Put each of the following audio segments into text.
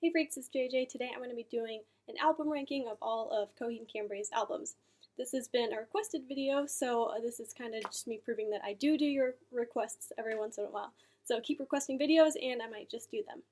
Hey freaks, it's JJ. Today I'm going to be doing an album ranking of all of Coheed Cambria's albums. This has been a requested video, so this is kind of just me proving that I do your requests every once in a while. So keep requesting videos and I might just do them.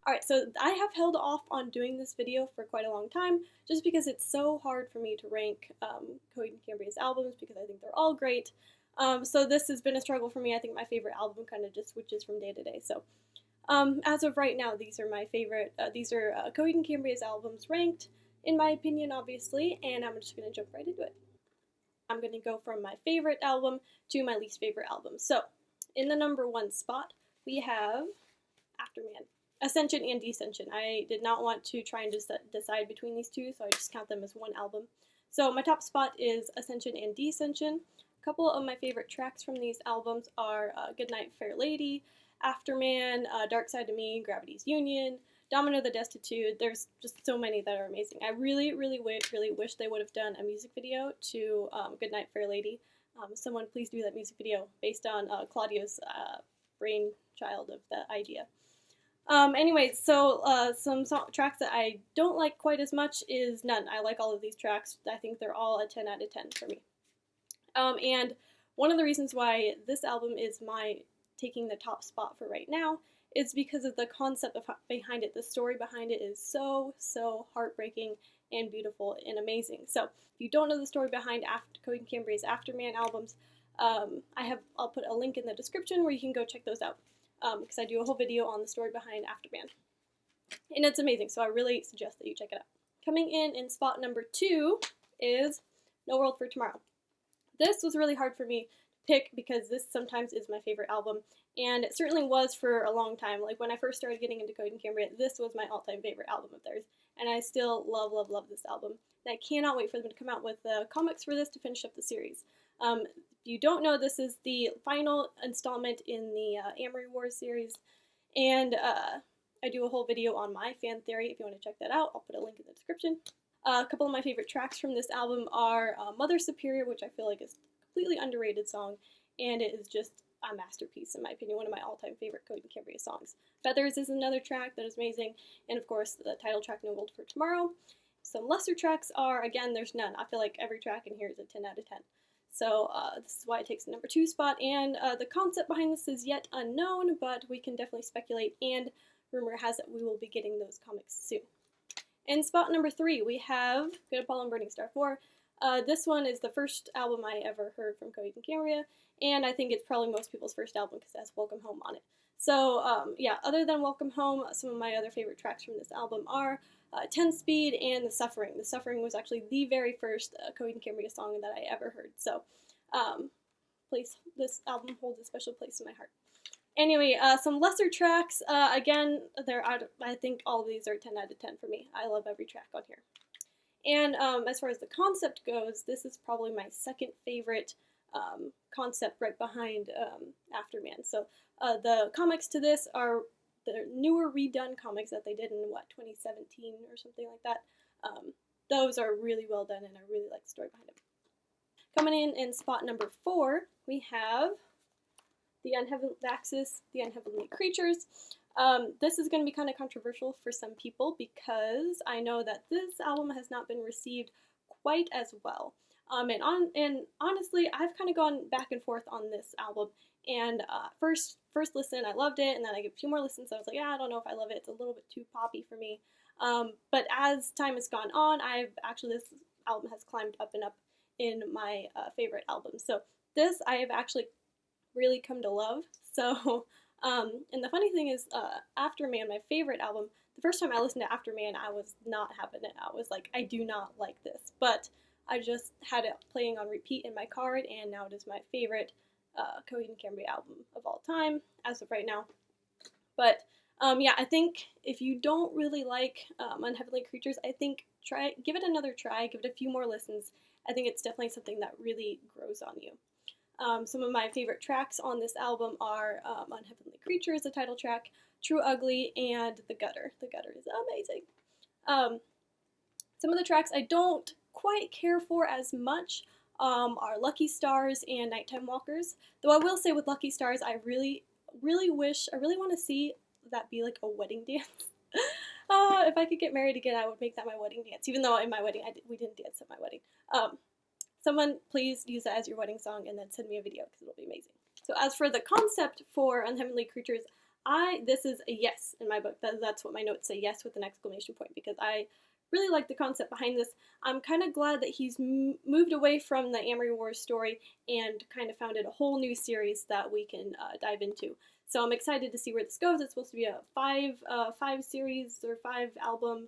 Alright, so I have held off on doing this video for quite a long time, just because it's so hard for me to rank Coheed Cambria's albums, because I think they're all great. So this has been a struggle for me. I think my favorite album kind of just switches from day to day. So as of right now, these are my favorite. These are Coheed Cambria's albums ranked, in my opinion, obviously, and I'm just going to jump right into it. I'm going to go from my favorite album to my least favorite album. So in the number 1 spot, we have Afterman. Ascension and Descension. I did not want to try and just decide between these two, so I just count them as one album. So my top spot is Ascension and Descension. A couple of my favorite tracks from these albums are Goodnight Fair Lady, Afterman, Dark Side of Me, Gravity's Union, Domino the Destitute. There's just so many that are amazing. I really wish they would have done a music video to Goodnight Fair Lady. Someone please do that music video based on Claudio's brainchild of the idea. Anyways, so some tracks that I don't like quite as much is None. I like all of these tracks. I think they're all a 10 out of 10 for me. And one of the reasons why this album is my taking the top spot for right now is because of the concept behind it. The story behind it is so heartbreaking and beautiful and amazing. So if you don't know the story behind Coheed Cambria's Afterman albums, I'll put a link in the description where you can go check those out. Because I do a whole video on the story behind Afterman. And it's amazing, so I really suggest that you check it out. Coming in spot number 2 is No World for Tomorrow. This was really hard for me to pick because this sometimes is my favorite album, and it certainly was for a long time. Like when I first started getting into Coheed Cambria, this was my all-time favorite album of theirs, and I still love this album. And I cannot wait for them to come out with the comics for this to finish up the series. If you don't know, this is the final installment in the Amory Wars series, and I do a whole video on my fan theory. If you want to check that out, I'll put a link in the description. A couple of my favorite tracks from this album are Mother Superior, which I feel like is a completely underrated song, and it is just a masterpiece, in my opinion, one of my all-time favorite Coheed Cambria songs. Feathers is another track that is amazing, and of course the title track, No World for Tomorrow. Some lesser tracks are, again, there's none. I feel like every track in here is a 10 out of 10. So this is why it takes the number 2 spot, and the concept behind this is yet unknown, but we can definitely speculate, and rumor has it we will be getting those comics soon. In spot number 3, we have Good Apollo and Burning Star 4. This one is the first album I ever heard from Coheed Cambria, and I think it's probably most people's first album because it has Welcome Home on it. So yeah, other than Welcome Home, some of my other favorite tracks from this album are 10 Speed and The Suffering. The Suffering was actually the very first Coheed Cambria song that I ever heard. So this album holds a special place in my heart. Anyway, some lesser tracks. Again, I think all of these are 10 out of 10 for me. I love every track on here. And as far as the concept goes, this is probably my second favorite concept right behind Afterman. So the comics to this are the newer redone comics that they did in, 2017 or something like that. Those are really well done, and I really like the story behind them. Coming in spot number 4, we have The Unhappily Creatures. This is going to be kind of controversial for some people because I know that this album has not been received quite as well. And honestly, I've kind of gone back and forth on this album. And first listen, I loved it, and then I gave a few more listens, so I was like, yeah, I don't know if I love it. It's a little bit too poppy for me. But as time has gone on, this album has climbed up and up in my favorite albums. So this I have actually really come to love. So, and the funny thing is, Afterman, my favorite album, the first time I listened to Afterman, I was not having it. I was like, I do not like this. But I just had it playing on repeat in my car, and now it is my favorite Coheed Cambria album of all time, as of right now. But, yeah, I think if you don't really like Unhappily Creatures, I think give it another try, give it a few more listens. I think it's definitely something that really grows on you. Some of my favorite tracks on this album are Unhappily Creatures, the title track, True Ugly, and The Gutter. The Gutter is amazing. Some of the tracks I don't quite care for as much are Lucky Stars and Nighttime Walkers. Though I will say with Lucky Stars, I really really want to see that be like a wedding dance. If I could get married again, I would make that my wedding dance, even though in my wedding, we didn't dance at my wedding. Someone please use that as your wedding song and then send me a video because it'll be amazing. So as for the concept for Unhappily Creatures, this is a yes in my book. That's what my notes say, yes with an exclamation point, because I really like the concept behind this. I'm kind of glad that he's moved away from the Amory Wars story and kind of founded a whole new series that we can dive into. So I'm excited to see where this goes. It's supposed to be a five series or 5 album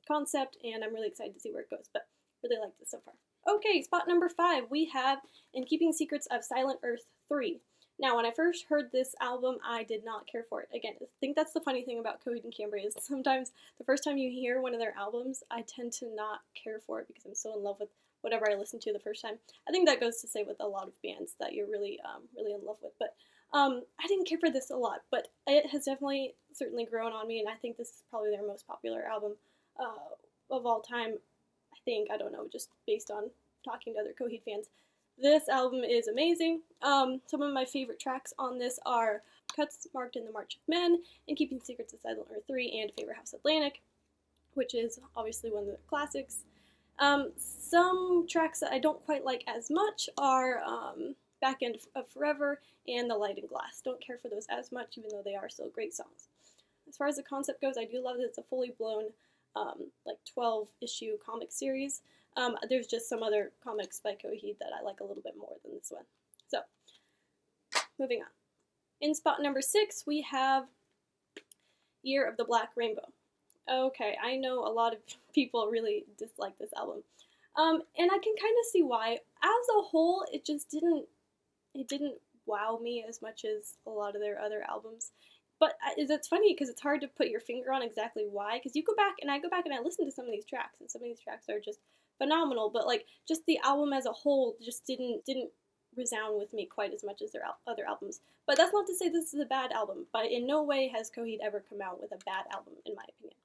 concept, and I'm really excited to see where it goes, but really like this so far. Okay, spot number 5, we have In Keeping Secrets of Silent Earth 3. Now, when I first heard this album, I did not care for it. Again, I think that's the funny thing about Coheed and Cambria, is sometimes the first time you hear one of their albums, I tend to not care for it because I'm so in love with whatever I listened to the first time. I think that goes to say with a lot of bands that you're really, really in love with. But I didn't care for this a lot, but it has certainly grown on me, and I think this is probably their most popular album of all time. I think, I don't know, just based on talking to other Coheed fans. This album is amazing. Some of my favorite tracks on this are Cuts Marked in the March of Men, and Keeping Secrets of Silent Earth 3, and Favorite House Atlantic, which is obviously one of the classics. Some tracks that I don't quite like as much are Back End of Forever and The Light and Glass. Don't care for those as much, even though they are still great songs. As far as the concept goes, I do love that it's a fully blown like 12-issue comic series. There's just some other comics by Coheed that I like a little bit more than this one. So, moving on. In spot number 6, we have Year of the Black Rainbow. Okay, I know a lot of people really dislike this album. And I can kind of see why. As a whole, it didn't wow me as much as a lot of their other albums. But it's funny because it's hard to put your finger on exactly why, because I go back and I listen to some of these tracks, and some of these tracks are just phenomenal, but like just the album as a whole just didn't resound with me quite as much as their other albums. But that's not to say this is a bad album, but in no way has Coheed ever come out with a bad album, in my opinion.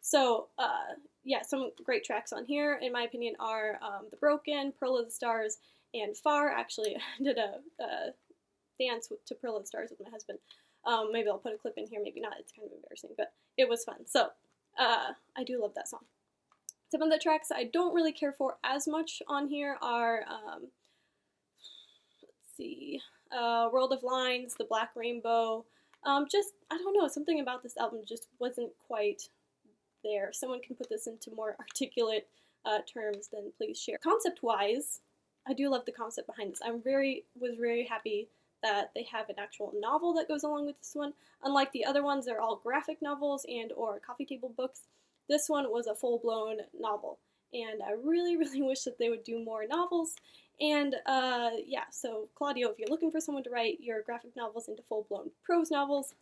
So, yeah, some great tracks on here, in my opinion, are The Broken, Pearl of the Stars, and Far. Actually, I did a dance to Pearl of the Stars with my husband. Maybe I'll put a clip in here, maybe not. It's kind of embarrassing, but it was fun. So, I do love that song. Some of the tracks I don't really care for as much on here are, let's see, World of Lines, The Black Rainbow. Just, I don't know, something about this album just wasn't quite there. If someone can put this into more articulate terms, then please share. Concept-wise, I do love the concept behind this. Was very happy that they have an actual novel that goes along with this one. Unlike the other ones, they're all graphic novels and or coffee table books. This one was a full-blown novel, and I really, really wish that they would do more novels. And yeah, so Claudio, if you're looking for someone to write your graphic novels into full-blown prose novels,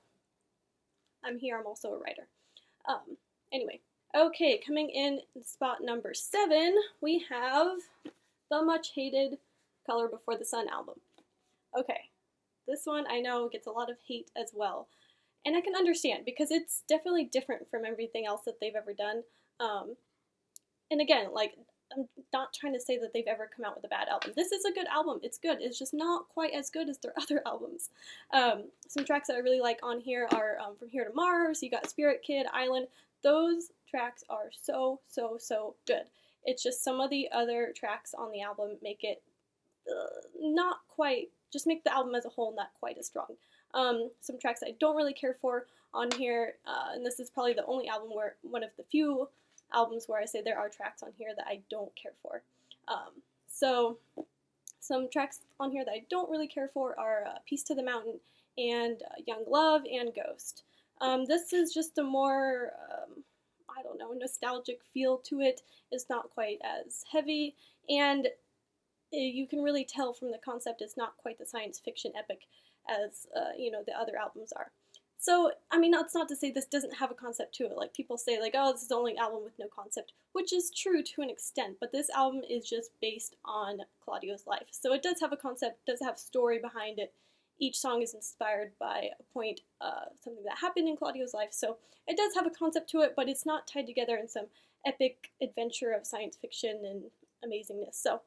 I'm here. I'm also a writer. Anyway, okay, coming in spot number 7, we have the much-hated Color Before the Sun album. Okay, this one I know gets a lot of hate as well. And I can understand, because it's definitely different from everything else that they've ever done. And again, like, I'm not trying to say that they've ever come out with a bad album. This is a good album. It's good. It's just not quite as good as their other albums. Some tracks that I really like on here are From Here to Mars. You got Spirit Kid, Island. Those tracks are so, so, so good. It's just some of the other tracks on the album make it not quite, just make the album as a whole not quite as strong. Some tracks I don't really care for on here, and this is probably the only album where, one of the few albums where I say there are tracks on here that I don't care for. So some tracks on here that I don't really care for are Peace to the Mountain and Young Love and Ghost. This is just a more, I don't know, nostalgic feel to it. It's not quite as heavy, and you can really tell from the concept it's not quite the science fiction epic as, you know, the other albums are. So, I mean, that's not to say this doesn't have a concept to it. Like, people say, like, oh, this is the only album with no concept, which is true to an extent, but this album is just based on Claudio's life. So it does have a concept, does have story behind it. Each song is inspired by a point, something that happened in Claudio's life, so it does have a concept to it, but it's not tied together in some epic adventure of science fiction and amazingness. So,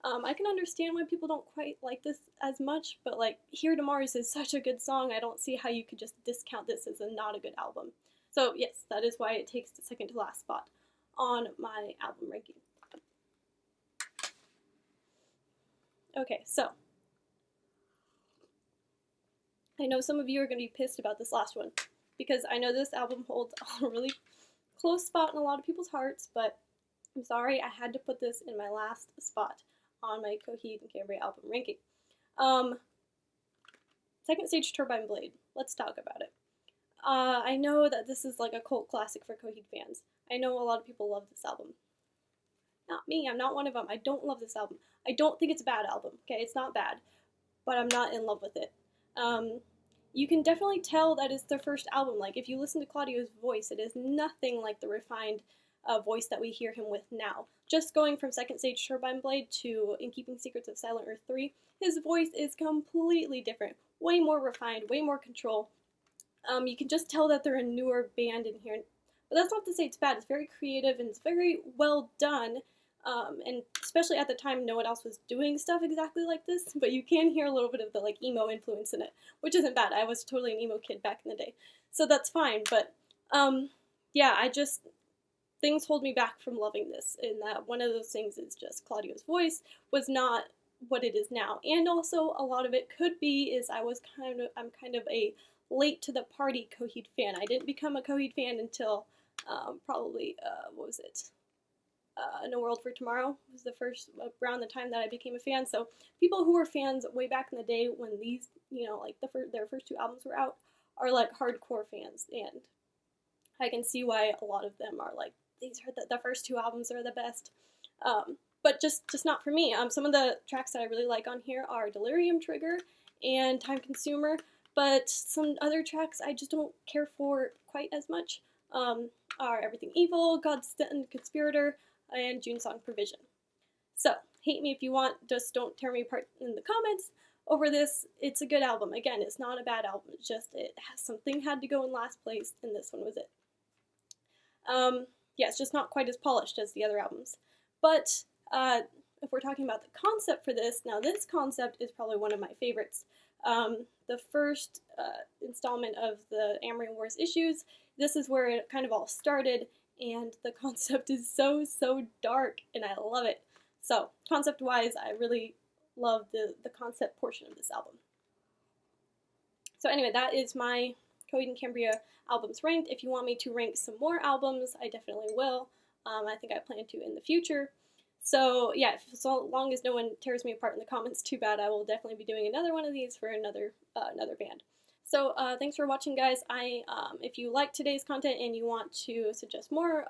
I can understand why people don't quite like this as much, but like Here to Mars is such a good song, I don't see how you could just discount this as not a good album. So yes, that is why it takes the second to last spot on my album ranking. Okay, so I know some of you are going to be pissed about this last one, because I know this album holds a really close spot in a lot of people's hearts, but I'm sorry, I had to put this in my last spot on my Coheed Cambria album ranking. Second Stage Turbine Blade. Let's talk about it. I know that this is like a cult classic for Coheed fans. I know a lot of people love this album. Not me, I'm not one of them. I don't love this album. I don't think it's a bad album, okay? It's not bad, but I'm not in love with it. You can definitely tell that it's their first album. Like, if you listen to Claudio's voice, it is nothing like the refined voice that we hear him with now. Just going from Second Stage Turbine Blade to In Keeping Secrets of Silent Earth 3, his voice is completely different. Way more refined, way more control. You can just tell that they're a newer band in here. But that's not to say it's bad. It's very creative and it's very well done. And especially at the time, no one else was doing stuff exactly like this, but you can hear a little bit of the like emo influence in it, which isn't bad. I was totally an emo kid back in the day, so that's fine. But yeah, things hold me back from loving this, and that one of those things is just Claudio's voice was not what it is now, and also a lot of it could be is I'm kind of a late to the party Coheed fan. I didn't become a Coheed fan until probably what was it? No World for Tomorrow was the first, around the time that I became a fan. So people who were fans way back in the day when these, like their first two albums were out, are like hardcore fans, and I can see why a lot of them are like, these are the first two albums are the best. But just not for me. Some of the tracks that I really like on here are Delirium Trigger and Time Consumer, but some other tracks I just don't care for quite as much. Are Everything Evil, God's Conspirator, and June Song Provision. So, hate me if you want, just don't tear me apart in the comments over this. It's a good album. Again, it's not a bad album, it's just something had to go in last place, and this one was it. Yeah, it's just not quite as polished as the other albums. But if we're talking about the concept for this, now this concept is probably one of my favorites. The first installment of the Amory Wars issues, this is where it kind of all started, and the concept is so dark, and I love it. So, concept-wise, I really love the concept portion of this album. So anyway, that is my Coheed Cambria albums ranked. If you want me to rank some more albums, I definitely will. I think I plan to in the future. So yeah, so long as no one tears me apart in the comments, too bad. I will definitely be doing another one of these for another band. So thanks for watching, guys. If you like today's content and you want to suggest more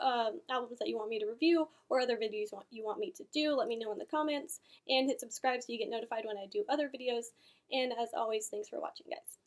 albums that you want me to review or other videos you want me to do, let me know in the comments, and hit subscribe so you get notified when I do other videos. And as always, thanks for watching, guys.